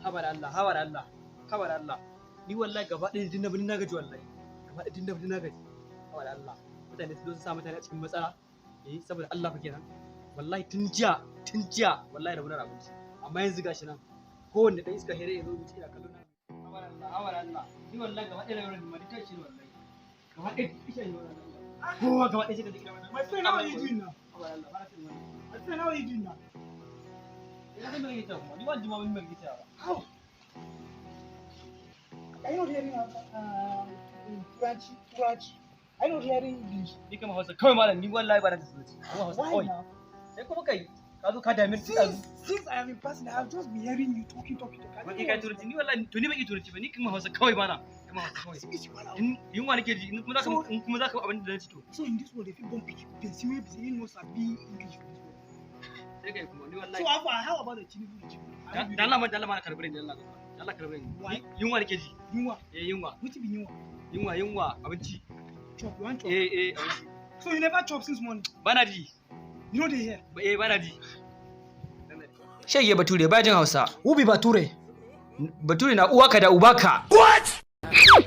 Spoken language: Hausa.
habar Allah ni wallahi gaba ɗaya din na gaji wallahi gaba ɗaya din na gaji habar Allah mutane su sa mutane a cikin matsala saboda Allah fa kenan wallahi tun jiya wallahi rabu na abinci amma yanzu gashi nan kowanne dan iska here yazo mutu ina kallon na habar Allah ni wallahi gaba ɗaya rayuwar ma duka shi wallahi gaba ɗaya ishe ne wallahi kowa gaba ɗaya shi da dake wannan my friend how are you doing now habar Allah barakin wannan my friend how are you doing now ina da mai ta kuma ni wanda ma mun mai ta how I not hearing French. I not hearing English. Ni kama Hausa kawai malam ni wallahi ba na da sunan. Kuma Hausa kawai. Sai kuma kai ka zo ka dame ni since I am in person I have just been hearing you talking. Wani kai turanci ni wallahi to ni ba ki turanci ba ni kuma Hausa kawai bana. Kuma Hausa kawai. Yunwa nake ji in kuma za ka abin da zan ci to. So in this world if you go pick you see we be no sabi English. Sai kai kuma ni wallahi. So how about the Tinubu? Dan Allah ma karbi ni Allah. Allah karbe ni. Yunwa nake ji. Yunwa. Yunwa. Which be yunwa? Yunwa abinci. Chop, you want chop? Abinci. So you never chop since morning? Bana ji. You know they here? Bana ji. Shege Bature ba jin Hausa. Who be Bature? Bature na uwaka da ubaka. What? No.